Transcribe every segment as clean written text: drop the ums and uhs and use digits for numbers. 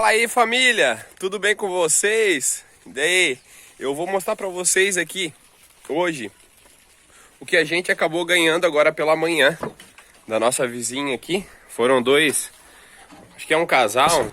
Fala aí, família, tudo bem com vocês? Daí, eu vou mostrar pra vocês aqui hoje o que a gente acabou ganhando agora pela manhã da nossa vizinha aqui. Foram dois, acho que é um casal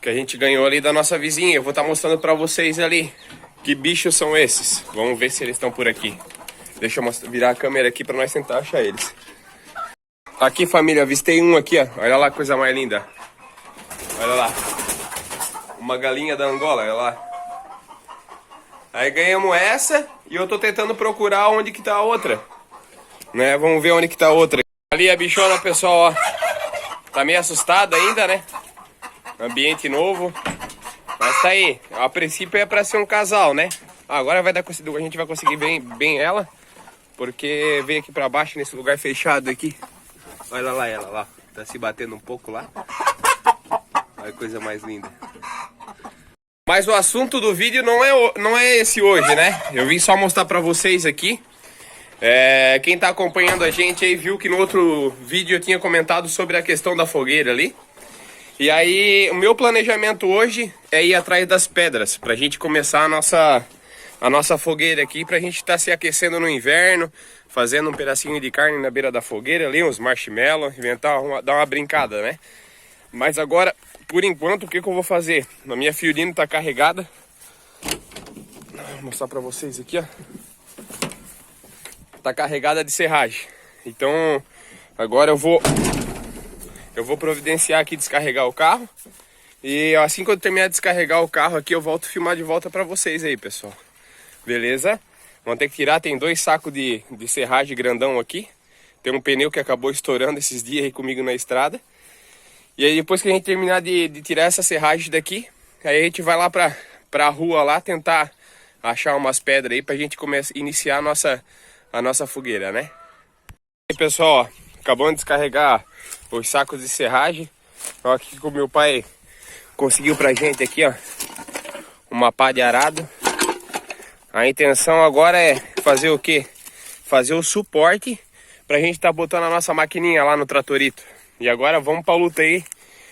que a gente ganhou ali da nossa vizinha. Eu vou estar mostrando pra vocês ali que bichos são esses. Vamos ver se eles estão por aqui. Deixa eu virar a câmera aqui pra nós tentar achar eles. Aqui, família, avistei um aqui, ó. Olha lá que coisa mais linda. Olha lá. Uma galinha da Angola, olha lá. Aí ganhamos essa e eu tô tentando procurar onde que tá a outra, né? Vamos ver onde que tá a outra. Ali a bichona, pessoal, ó. Tá meio assustada ainda, né? Ambiente novo. Mas tá aí. A princípio é pra ser um casal, né? Agora vai dar, a gente vai conseguir ver bem ela. Porque veio aqui pra baixo, nesse lugar fechado aqui. Olha lá ela lá. Tá se batendo um pouco lá. Olha que coisa mais linda. Mas o assunto do vídeo não é esse hoje, né? Eu vim só mostrar pra vocês aqui. Quem tá acompanhando a gente aí viu que no outro vídeo eu tinha comentado sobre a questão da fogueira ali. E aí o meu planejamento hoje é ir atrás das pedras pra gente começar a nossa fogueira aqui, pra gente estar se aquecendo no inverno, fazendo um pedacinho de carne na beira da fogueira ali, uns marshmallow, dar uma brincada, né? Mas agora, por enquanto, o que eu vou fazer? A minha Fiorino tá carregada. Vou mostrar pra vocês aqui, ó. Tá carregada de serragem. Então, agora eu vou providenciar aqui, descarregar o carro. E assim que eu terminar de descarregar o carro aqui, eu volto a filmar de volta pra vocês aí, pessoal. Beleza? Vamos ter que tirar, tem 2 sacos de serragem grandão aqui. Tem um pneu que acabou estourando esses dias aí comigo na estrada. E aí depois que a gente terminar de tirar essa serragem daqui, aí a gente vai lá pra rua lá tentar achar umas pedras aí pra gente iniciar a nossa fogueira, né? E aí, pessoal, ó, acabamos de descarregar os sacos de serragem. Ó, aqui que o meu pai conseguiu pra gente aqui, ó, uma pá de arado. A intenção agora é fazer o quê? Fazer o suporte pra gente tá botando a nossa maquininha lá no tratorito. E agora vamos pra luta aí,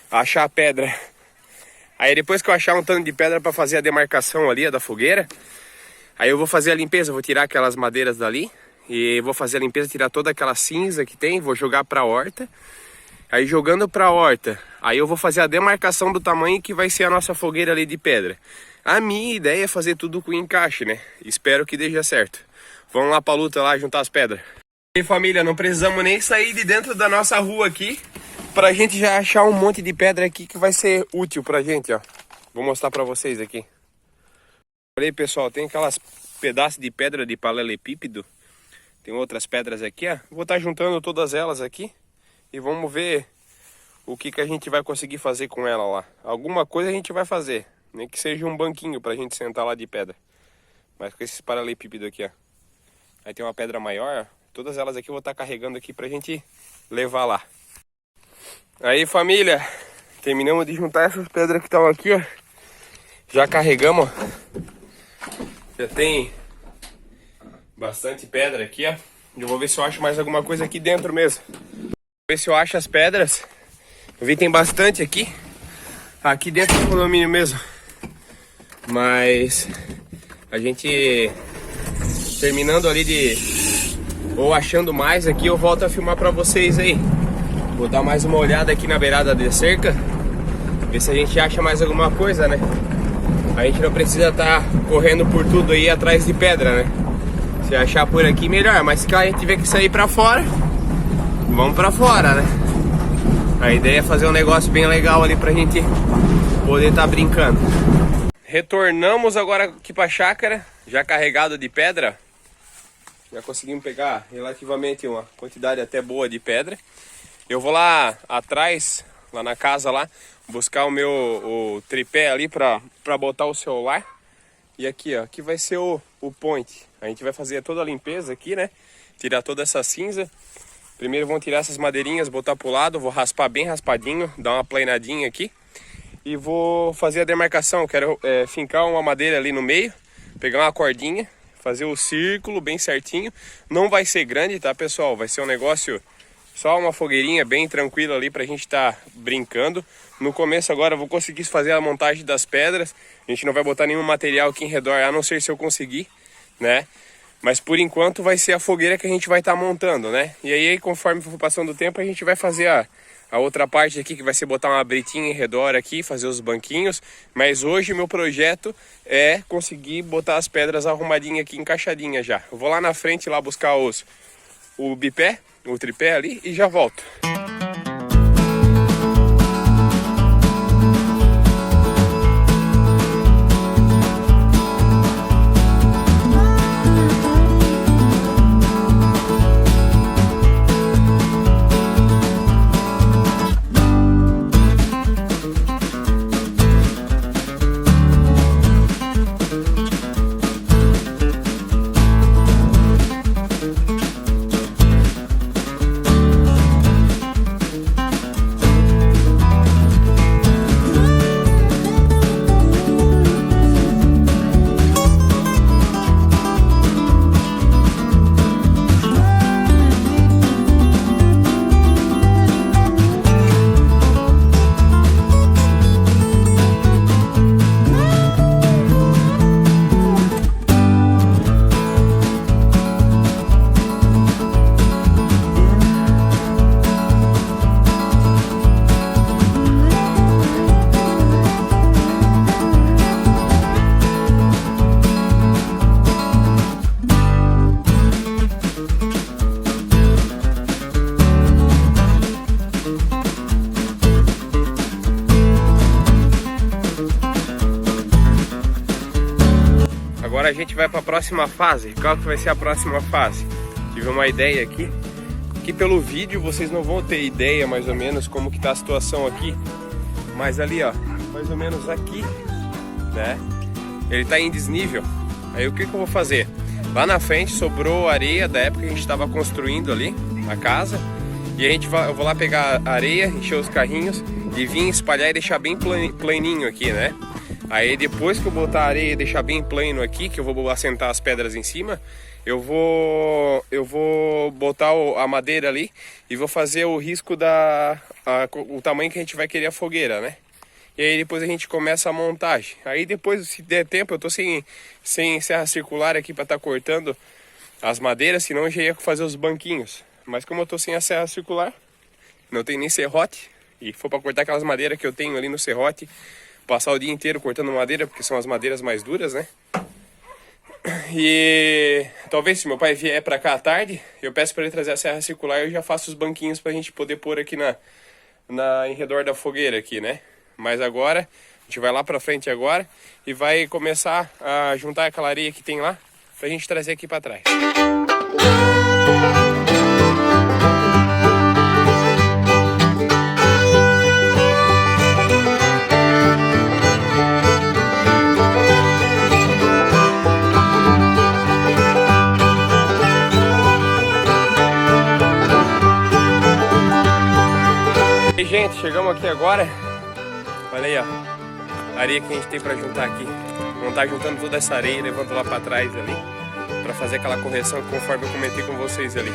achar a pedra. Aí depois que eu achar um tanto de pedra pra fazer a demarcação ali, da fogueira, aí eu vou fazer a limpeza, vou tirar aquelas madeiras dali. E vou fazer a limpeza, tirar toda aquela cinza que tem, vou jogar pra horta. Aí jogando pra horta, aí eu vou fazer a demarcação do tamanho que vai ser a nossa fogueira ali de pedra. A minha ideia é fazer tudo com encaixe, né? Espero que dê certo. Vamos lá pra luta lá, juntar as pedras. E família, não precisamos nem sair de dentro da nossa rua aqui pra gente já achar um monte de pedra aqui que vai ser útil pra gente, ó. Vou mostrar pra vocês aqui. Olha aí, pessoal, tem aquelas pedaços de pedra de paralelepípedo. Tem outras pedras aqui, ó. Vou estar juntando todas elas aqui e vamos ver o que a gente vai conseguir fazer com ela lá. Alguma coisa a gente vai fazer, nem que seja um banquinho pra gente sentar lá de pedra. Mas com esses paralelepípedos aqui, ó. Aí tem uma pedra maior, ó. Todas elas aqui eu vou estar carregando aqui pra gente levar lá. Aí, família, terminamos de juntar essas pedras que estão aqui, ó. Já carregamos, ó. Já tem bastante pedra aqui, ó. Eu vou ver se eu acho mais alguma coisa aqui dentro mesmo. Vou ver se eu acho as pedras. Eu vi que tem bastante aqui. Aqui dentro do condomínio mesmo. Mas a gente terminando ali ou achando mais aqui, eu volto a filmar pra vocês aí. Vou dar mais uma olhada aqui na beirada da cerca, ver se a gente acha mais alguma coisa, né? A gente não precisa estar correndo por tudo aí atrás de pedra, né? Se achar por aqui, melhor. Mas se a gente tiver que sair pra fora, vamos pra fora, né? A ideia é fazer um negócio bem legal ali pra gente poder estar brincando. Retornamos agora aqui pra chácara, já carregado de pedra. Já conseguimos pegar relativamente uma quantidade até boa de pedra. Eu vou lá atrás, lá na casa lá, buscar o tripé ali pra botar o celular. E aqui, ó, aqui vai ser o point. A gente vai fazer toda a limpeza aqui, né? Tirar toda essa cinza. Primeiro vamos tirar essas madeirinhas, botar pro lado. Vou raspar bem raspadinho, dar uma planadinha aqui. E vou fazer a demarcação. Eu quero fincar uma madeira ali no meio, pegar uma cordinha, fazer o círculo bem certinho. Não vai ser grande, tá, pessoal? Vai ser um negócio, só uma fogueirinha bem tranquila ali pra gente estar brincando. no começo agora eu vou conseguir fazer a montagem das pedras. A gente não vai botar nenhum material aqui em redor, a não ser se eu conseguir, né? Mas por enquanto vai ser a fogueira que a gente vai estar montando, né? E aí, conforme for passando o tempo, a gente vai fazer a outra parte aqui, que vai ser botar uma britinha em redor aqui, fazer os banquinhos. Mas hoje meu projeto é conseguir botar as pedras arrumadinhas aqui, encaixadinhas já. Eu vou lá na frente lá buscar o bipé, o tripé ali e já volto. Agora a gente vai para a próxima fase. Qual que vai ser a próxima fase? Tive uma ideia aqui, que pelo vídeo vocês não vão ter ideia mais ou menos como que tá a situação aqui. Mas ali, ó, mais ou menos aqui, né? Ele tá em desnível. Aí o que que eu vou fazer? Lá na frente sobrou areia da época que a gente estava construindo ali a casa. E eu vou lá pegar areia, encher os carrinhos e vir espalhar e deixar bem planinho aqui, né? Aí depois que eu botar a areia e deixar bem plano aqui, que eu vou assentar as pedras em cima, eu vou botar a madeira ali e vou fazer o risco o tamanho que a gente vai querer a fogueira, né? E aí depois a gente começa a montagem. Aí depois, se der tempo, eu tô sem serra circular aqui para estar cortando as madeiras, senão eu já ia fazer os banquinhos. Mas como eu tô sem a serra circular, não tem nem serrote, e for para cortar aquelas madeiras que eu tenho ali no serrote, passar o dia inteiro cortando madeira, porque são as madeiras mais duras, né? E talvez se meu pai vier pra cá à tarde, eu peço para ele trazer a serra circular e eu já faço os banquinhos pra gente poder pôr aqui em redor da fogueira aqui, né? Mas agora, a gente vai lá pra frente agora e vai começar a juntar aquela areia que tem lá pra gente trazer aqui pra trás. E gente, chegamos aqui agora. Olha aí, ó, a areia que a gente tem pra juntar aqui. Vamos estar juntando toda essa areia, levando lá pra trás ali, pra fazer aquela correção conforme eu comentei com vocês ali.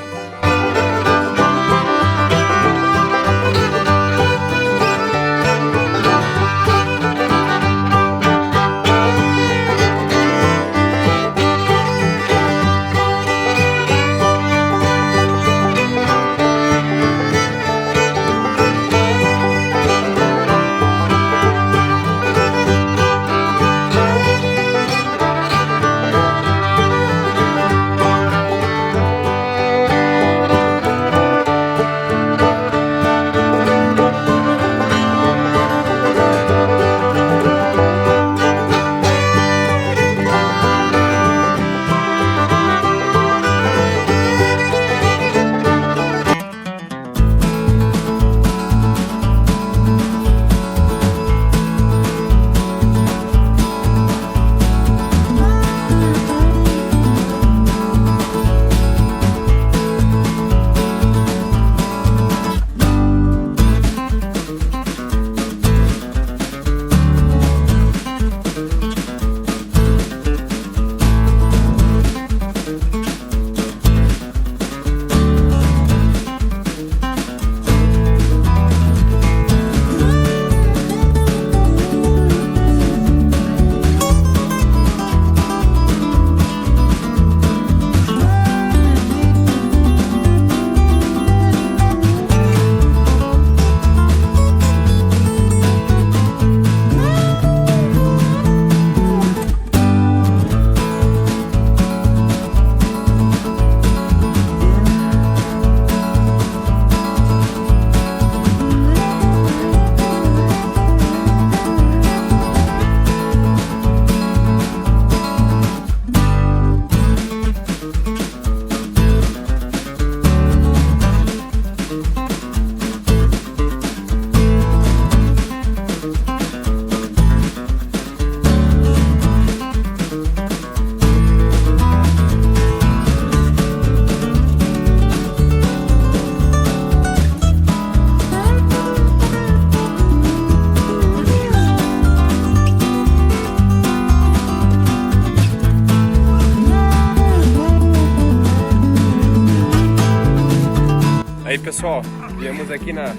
pessoal, viemos aqui na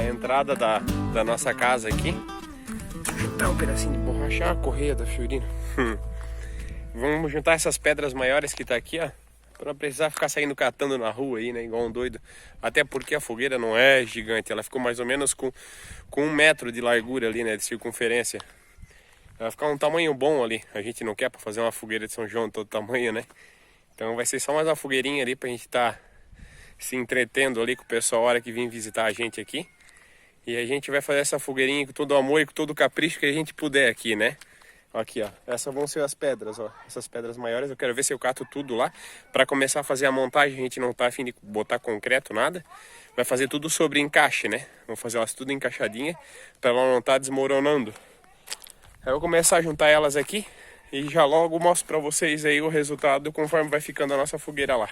entrada da nossa casa aqui. Juntar um pedacinho de borracha, a correia da Fiorino. Vamos juntar essas pedras maiores que tá aqui, ó, pra não precisar ficar saindo catando na rua aí, né, igual um doido. Até porque a fogueira não é gigante, ela ficou mais ou menos com 1 metro de largura ali, né, de circunferência. Vai ficar um tamanho bom ali. A gente não quer para fazer uma fogueira de São João de todo tamanho, né? Então vai ser só mais uma fogueirinha ali pra gente estar se entretendo ali com o pessoal a hora que vir visitar a gente aqui. E a gente vai fazer essa fogueirinha com todo o amor e com todo o capricho que a gente puder aqui, né? Aqui, ó. Essas vão ser as pedras, ó. Essas pedras maiores. Eu quero ver se eu cato tudo lá para começar a fazer a montagem. A gente não tá a fim de botar concreto, nada. Vai fazer tudo sobre encaixe, né? Vamos fazer elas tudo encaixadinha para ela não estar desmoronando. Aí eu vou começar a juntar elas aqui e já logo mostro pra vocês aí o resultado conforme vai ficando a nossa fogueira lá.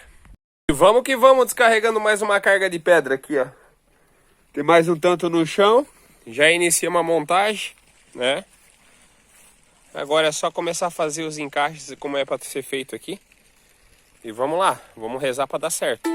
E vamos que vamos, descarregando mais uma carga de pedra aqui, ó. Tem mais um tanto no chão. Já iniciamos a montagem, né? Agora é só começar a fazer os encaixes como é pra ser feito aqui. E vamos lá, vamos rezar pra dar certo.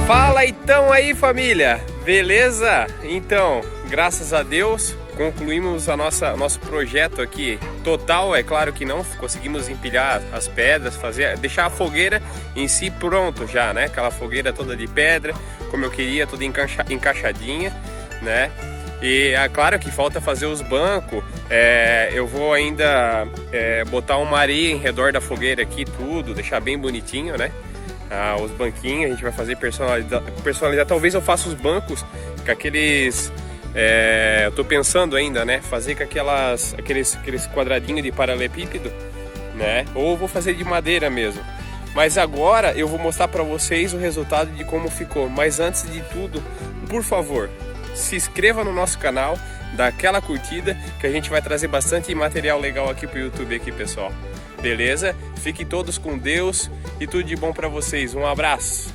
Fala então aí, família, beleza? Então, graças a Deus concluímos nosso projeto aqui total. É claro que não conseguimos empilhar as pedras, deixar a fogueira em si pronto já, né? Aquela fogueira toda de pedra, como eu queria, toda encaixadinha, né? E é claro que falta fazer os bancos. Eu vou ainda botar uma areia em redor da fogueira aqui, tudo, deixar bem bonitinho, né? Os banquinhos, a gente vai fazer personalizar. Talvez eu faça os bancos com aqueles... eu tô pensando ainda, né? Fazer com aqueles quadradinhos de paralelepípedo, né? Ou vou fazer de madeira mesmo. Mas agora eu vou mostrar pra vocês o resultado de como ficou. Mas antes de tudo, por favor, se inscreva no nosso canal, dá aquela curtida, que a gente vai trazer bastante material legal aqui pro YouTube aqui, pessoal. Beleza? Fiquem todos com Deus e tudo de bom pra vocês. Um abraço!